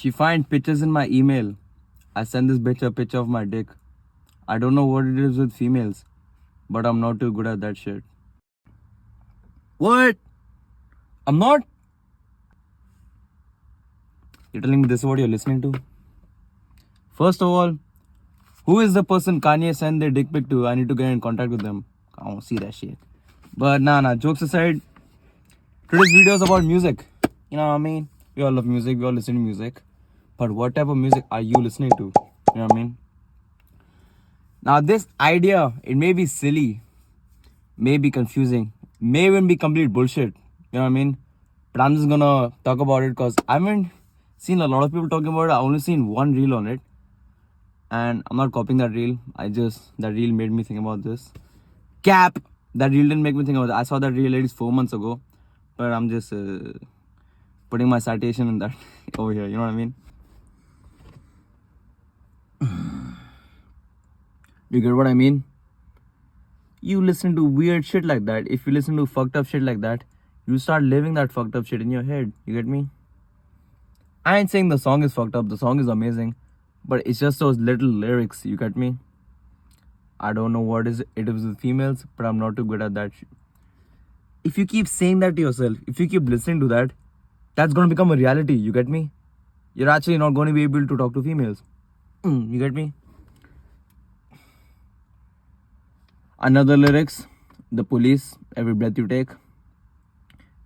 She find pictures in my email. I send this bitch a picture of my dick. I don't know what it is with females, but I'm not too good at that shit. What? I'm not? You're telling me this is what you're listening to? First of all, who is the person Kanye sent their dick pic to? I need to get in contact with them. I don't see that shit. But nah, jokes aside, today's video is about music. You know what I mean? We all love music, we all listen to music. But what type of music are you listening to? You know what I mean? Now this idea, it may be silly, may be confusing, may even be complete bullshit. You know what I mean? But I'm just gonna talk about it because I haven't seen a lot of people talking about it. I've only seen one reel on it. And I'm not copying that reel. That reel made me think about this. Cap! That reel didn't make me think about it. I saw that reel at least 4 months ago. But I'm just putting my citation in that over here. You know what I mean? You get what I mean? You listen to weird shit like that. If you listen to fucked up shit like that, you start living that fucked up shit in your head. You get me? I ain't saying the song is fucked up. The song is amazing. But it's just those little lyrics. You get me? I don't know what it is with females, but I'm not too good at that shit. If you keep saying that to yourself, if you keep listening to that, that's going to become a reality. You get me? You're actually not going to be able to talk to females. You get me? Another lyrics, The Police, every breath you take.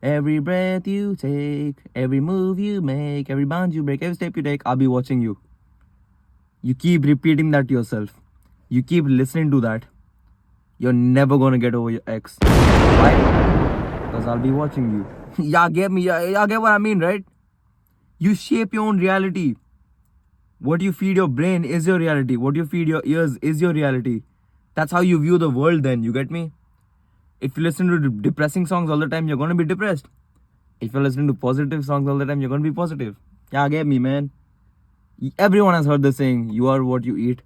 Every breath you take, every move you make, every bond you break, every step you take, I'll be watching you. You keep repeating that to yourself. You keep listening to that. You're never gonna get over your ex. Why? Because I'll be watching you. Y'all get me? Y'all get what I mean, right? You shape your own reality. What you feed your brain is your reality. What you feed your ears is your reality. That's how you view the world then, you get me? If you listen to depressing songs all the time, you're gonna be depressed. If you're listening to positive songs all the time, you're gonna be positive. Yeah, get me, man. Everyone has heard the saying, you are what you eat,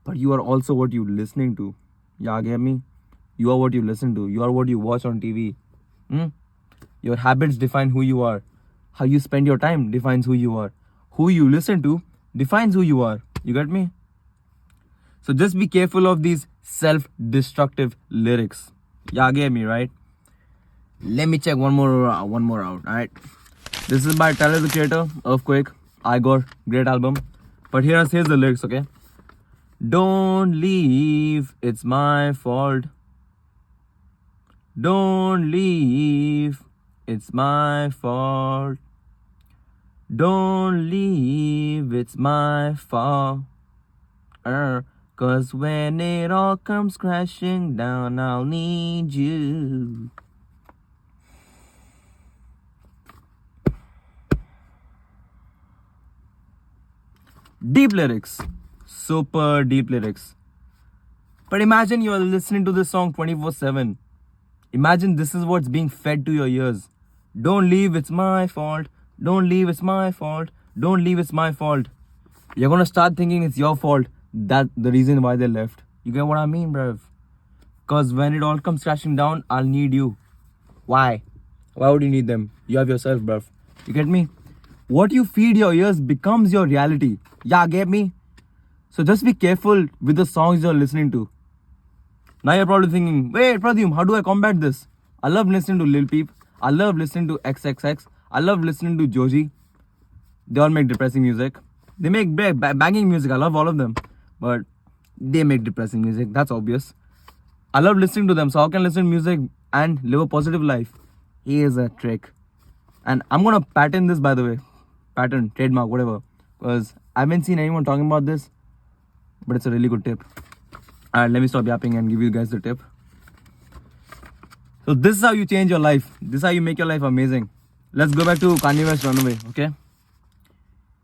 but you are also what you're listening to. Yeah, get me? You are what you listen to. You are what you watch on TV. Your habits define who you are. How you spend your time defines who you are. Who you listen to defines who you are. You get me? So just be careful of these self-destructive lyrics. Yeah, get me, right? Let me check one more out, alright? This is by Tyler the Creator, Earthquake, Igor, great album. But here's the lyrics, okay? Don't leave, it's my fault. Don't leave, it's my fault. Don't leave, it's my fault. 'Cause when it all comes crashing down, I'll need you. Deep lyrics. Super deep lyrics. But imagine you're listening to this song 24/7. Imagine this is what's being fed to your ears. Don't leave, it's my fault. Don't leave, it's my fault. Don't leave, it's my fault. You're gonna start thinking it's your fault. That's the reason why they left. You get what I mean, bruv? Because when it all comes crashing down, I'll need you. Why? Why would you need them? You have yourself, bruv. You get me? What you feed your ears becomes your reality. Yeah, get me? So just be careful with the songs you're listening to. Now you're probably thinking, wait, Pradyum, how do I combat this? I love listening to Lil Peep. I love listening to XXX. I love listening to Joji. They all make depressing music. They make banging music. I love all of them. But they make depressing music. That's obvious. I love listening to them. So how can I listen to music and live a positive life? Here's a trick. And I'm going to patent this, by the way. Patent, trademark, whatever. Because I haven't seen anyone talking about this. But it's a really good tip. Alright, let me stop yapping and give you guys the tip. So this is how you change your life. This is how you make your life amazing. Let's go back to Kanye West Runaway, okay?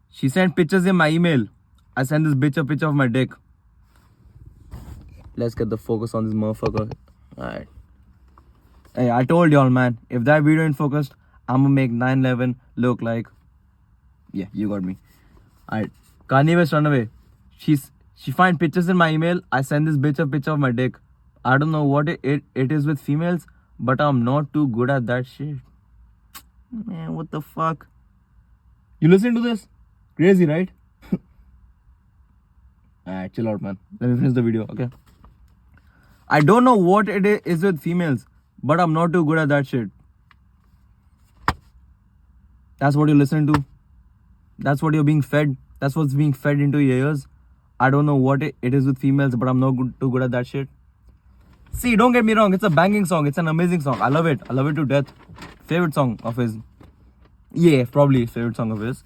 She sent pictures in my email. I sent this bitch a picture of my dick. Let's get the focus on this motherfucker. Alright. Hey, I told y'all, man. If that video ain't focused, I'm gonna make 9/11 look like... Yeah, you got me. Alright. Kanye West Runaway. She find pictures in my email. I send this bitch a picture of my dick. I don't know what it is with females, but I'm not too good at that shit. Man, what the fuck? You listen to this? Crazy, right? Alright, chill out, man. Let me finish the video, okay? I don't know what it is with females, but I'm not too good at that shit. That's what you're listening to. That's what you're being fed. That's what's being fed into your ears. I don't know what it is with females, but I'm not too good at that shit. See, don't get me wrong. It's a banging song. It's an amazing song. I love it. I love it to death. Favorite song of his. Yeah, probably favorite song of his.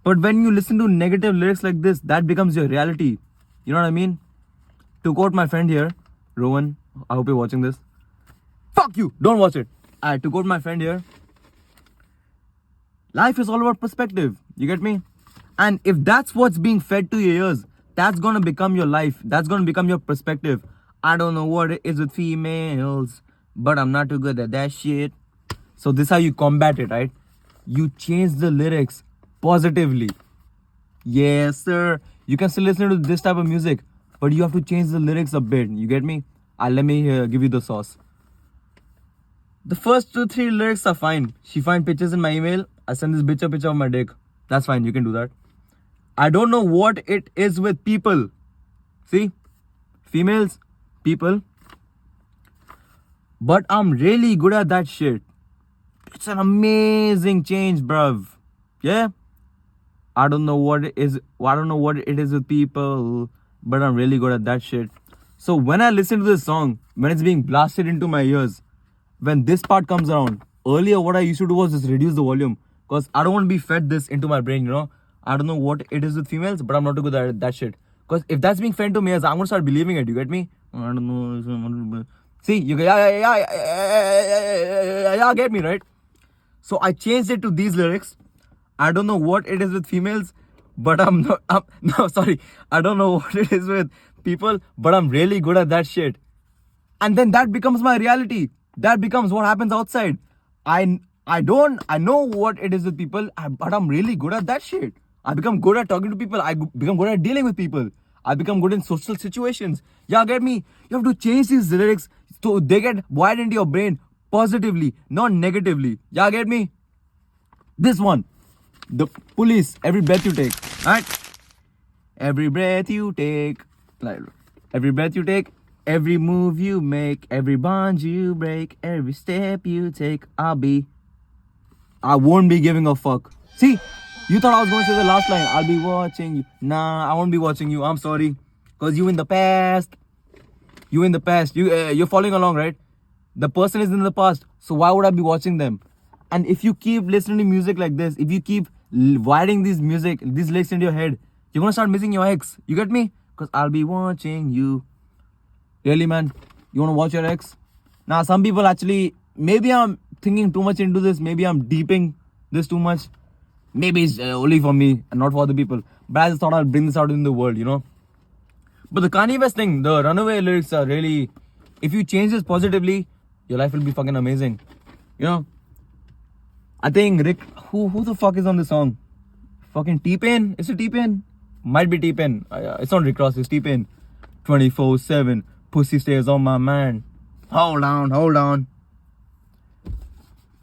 But when you listen to negative lyrics like this, that becomes your reality. You know what I mean? To quote my friend here, Rowan, I hope you're watching this. Fuck you! Don't watch it. To quote my friend here, life is all about perspective. You get me? And if that's what's being fed to your ears, that's gonna become your life. That's gonna become your perspective. I don't know what it is with females, but I'm not too good at that shit. So this is how you combat it, right? You change the lyrics positively. Yes, sir. You can still listen to this type of music, but you have to change the lyrics a bit. You get me? Let me give you the sauce. The first 2-3 lyrics are fine. She find pictures in my email. I send this bitch a picture of my dick. That's fine. You can do that. I don't know what it is with people. See? Females, people. But I'm really good at that shit. It's an amazing change, bruv. Yeah? I don't know what it is. I don't know what it is with people, but I'm really good at that shit. So when I listen to this song, when it's being blasted into my ears, when this part comes around, earlier what I used to do was just reduce the volume, because I don't want to be fed this into my brain, you know. I don't know what it is with females, but I'm not too good at that shit. Because if that's being fed to me, I'm going to start believing it. You get me? I don't know. See, you go, yeah, get me, right? So I changed it to these lyrics. I don't know what it is with females, but I don't know what it is with people, but I'm really good at that shit. And then that becomes my reality. That becomes what happens outside. I know what it is with people, but I'm really good at that shit. I become good at talking to people. I become good at dealing with people. I become good in social situations. Yeah, get me? You have to change these lyrics so they get wired into your brain positively, not negatively. Yeah, get me? This one. The Police, Every Breath You Take. Right? Every breath you take. Like, every breath you take. Every move you make. Every bond you break. Every step you take. I won't be giving a fuck. See? You thought I was going to say the last line. I'll be watching you. Nah, I won't be watching you. I'm sorry. Because you in the past. You're following along, right? The person is in the past. So why would I be watching them? And if you keep listening to music like this, if you keep wiring these lyrics into your head, you're going to start missing your ex. You get me? Because I'll be watching you. Really, man? You want to watch your ex? Now, some people actually, maybe I'm thinking too much into this. Maybe I'm deeping this too much. Maybe it's only for me and not for other people. But I just thought I'll bring this out in the world, you know. But the Kanye West thing, the Runaway lyrics are really, if you change this positively, your life will be fucking amazing. You know. I think Rick, who the fuck is on this song? Fucking T-Pain? Is it T-Pain? Might be T-Pain. It's not Rick Ross, it's T-Pain. 24/7, pussy stays on my mind. Hold on.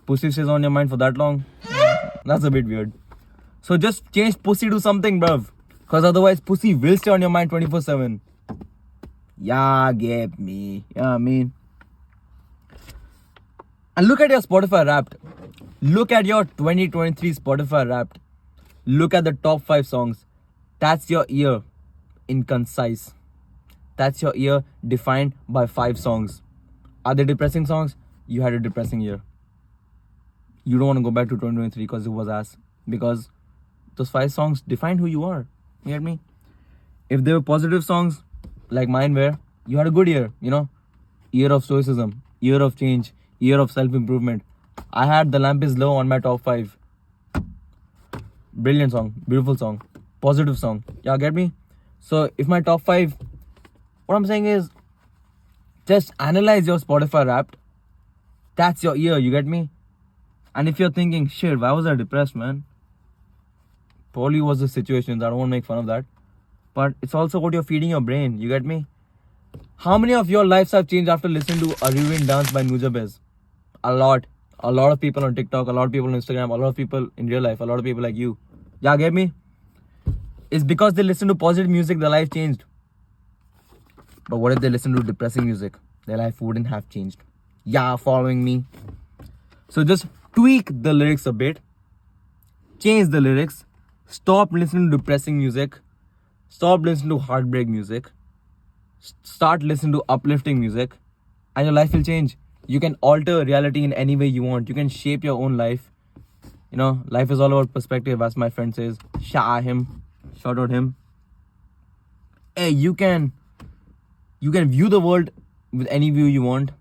Pussy stays on your mind for that long? That's a bit weird. So just change pussy to something, bruv. Because otherwise pussy will stay on your mind 24/7. Yeah, get me. Yeah, I mean. And look at your Spotify Wrapped. Look at your 2023 Spotify Wrapped. Look at the top 5 songs. That's your year in concise. That's your year defined by 5 songs. Are they depressing songs? You had a depressing year. You don't want to go back to 2023 because it was ass. Because those 5 songs defined who you are. You get me? If they were positive songs, like mine were, you had a good year, you know? Year of stoicism, year of change, year of self-improvement. I had The Lamp Is Low on my top 5. Brilliant song, beautiful song, positive song. Yeah, get me? So if my top 5, what I'm saying is, just analyze your Spotify Wrapped. That's your year, you get me? And if you're thinking, shit, why was I depressed, man? Probably was the situation. I don't want to make fun of that. But it's also what you're feeding your brain, you get me? How many of your lives have changed after listening to A Rewind Dance by Nujabes? A lot. A lot of people on TikTok, a lot of people on Instagram, a lot of people in real life, a lot of people like you. Yeah, get me? It's because they listen to positive music, their life changed. But what if they listen to depressing music? Their life wouldn't have changed. Yeah, following me. So just tweak the lyrics a bit. Change the lyrics. Stop listening to depressing music. Stop listening to heartbreak music. Start listening to uplifting music. And your life will change. You can alter reality in any way you want. You can shape your own life. You know, life is all about perspective, as my friend says. Shout out him. Hey, you can view the world with any view you want.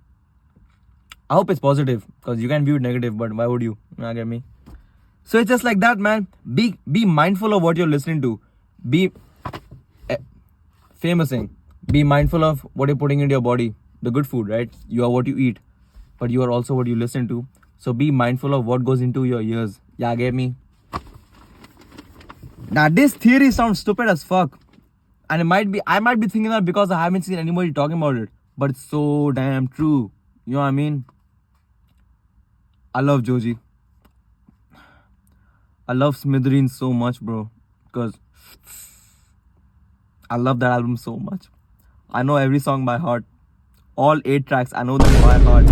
I hope it's positive, because you can view it negative, but why would you? You get me? So it's just like that, man. Be mindful of what you're listening to. Be famous thing. Be mindful of what you're putting into your body. The good food, right? You are what you eat, but you are also what you listen to. So be mindful of what goes into your ears. Yeah, get me? Now this theory sounds stupid as fuck. And I might be thinking that because I haven't seen anybody talking about it. But it's so damn true. You know what I mean? I love Joji. I love Smithereens so much, bro. Because I love that album so much. I know every song by heart. All 8 tracks, I know them by heart.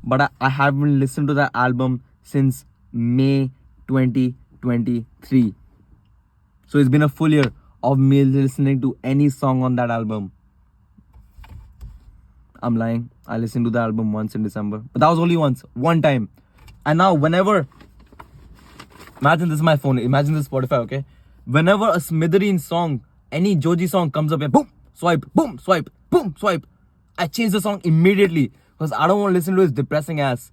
But I haven't listened to that album since May 2023. So it's been a full year of me listening to any song on that album. I'm lying. I listened to the album once in December. But that was only once. One time. And now whenever... Imagine this is my phone. Imagine this Spotify, okay? Whenever a Smithereens song, any Joji song comes up here, boom, swipe, boom, swipe, boom, swipe. I change the song immediately. Because I don't want to listen to his depressing ass.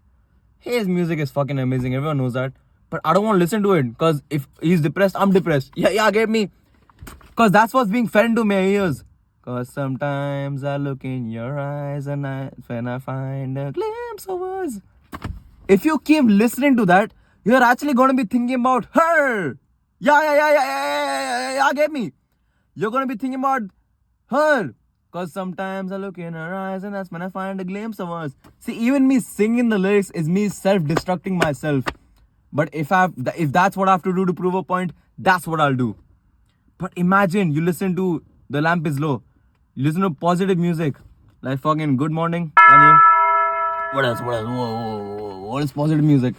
His music is fucking amazing. Everyone knows that. But I don't want to listen to it. Because if he's depressed, I'm depressed. Yeah, get me? Because that's what's being fed into my ears. Because sometimes I look in your eyes and when I find a glimpse of us. If you keep listening to that, you're actually going to be thinking about her. Yeah, get me? You're going to be thinking about her. Because sometimes I look in her eyes and that's when I find a glimpse of us. See, even me singing the lyrics is me self-destructing myself. But if that's what I have to do to prove a point, that's what I'll do. But imagine you listen to The Lamp is Low. You listen to positive music. Like fucking Good Morning, Kanye. What else? Whoa. What is positive music?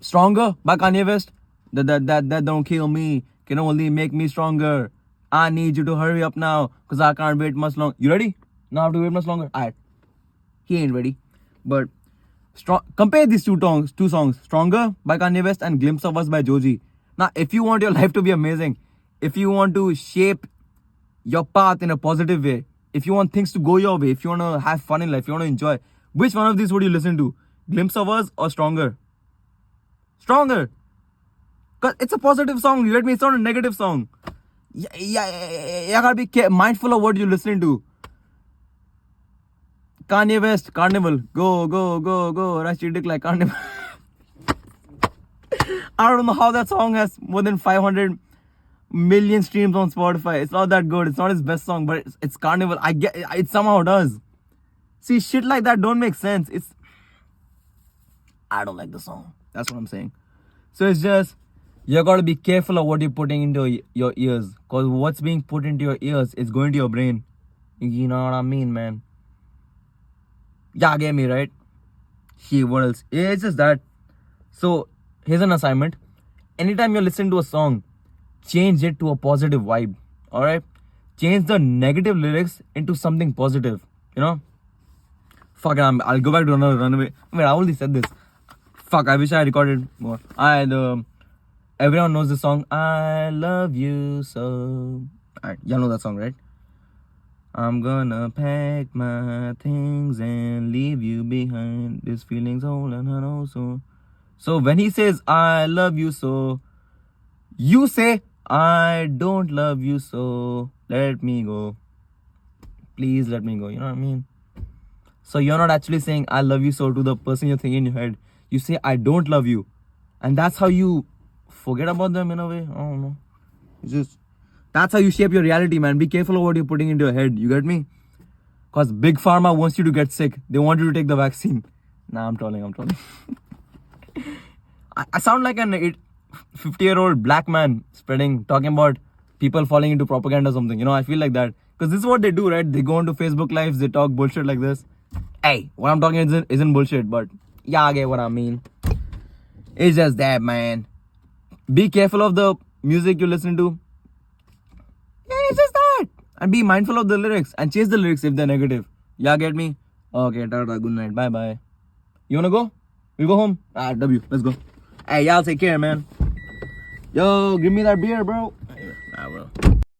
Stronger by Kanye West. That don't kill me. Can only make me stronger. I need you to hurry up now. Because I can't wait much longer. You ready? No, I have to wait much longer. Alright. He ain't ready. But compare these two songs. Stronger by Kanye West and Glimpse of Us by Joji. Now, if you want your life to be amazing, if you want to shape your path in a positive way, if you want things to go your way, if you want to have fun in life, if you want to enjoy, which one of these would you listen to? Glimpse of Us or Stronger? Stronger. Because it's a positive song. You get me? It's not a negative song. You gotta be mindful of what you're listening to. Kanye West, Carnival. Go. Rush your dick like Carnival. I don't know how that song has more than 500 million streams on Spotify. It's not that good. It's not his best song, but it's Carnival. I get it somehow does. See, shit like that don't make sense. I don't like the song. That's what I'm saying. So it's just, you gotta be careful of what you're putting into your ears. Because what's being put into your ears is going to your brain. You know what I mean, man? Yeah, get me, right? What else? Yeah, it's just that. So, here's an assignment. Anytime you're listening to a song, change it to a positive vibe. Alright? Change the negative lyrics into something positive. You know? Fuck it, I'll go back to another Runaway. Wait, I already said this. Fuck, I wish I recorded more. Everyone knows the song, I love you so. Alright, y'all know that song, right? I'm gonna pack my things and leave you behind. This feeling's whole and I know so. So when he says, I love you so, you say, I don't love you so. Let me go. Please let me go. You know what I mean? So you're not actually saying, I love you so to the person you're thinking in your head. You say, I don't love you. And that's how you forget about them in a way. I don't know. It's just, that's how you shape your reality, man. Be careful of what you're putting into your head. You get me? Because Big Pharma wants you to get sick. They want you to take the vaccine. Nah, I'm trolling. I sound like an 50-year-old black man talking about people falling into propaganda or something. You know, I feel like that. Because this is what they do, right? They go onto Facebook Lives, they talk bullshit like this. Hey, what I'm talking isn't bullshit, but y'all get what I mean. It's just that, man. Be careful of the music you listen to. Yeah, it's just that. And be mindful of the lyrics and change the lyrics if they're negative. Y'all get me? Okay, tata, good night. Bye bye. You wanna go? We go home? W, let's go. Hey, y'all take care, man. Yo, give me that beer, bro. Nah, bro.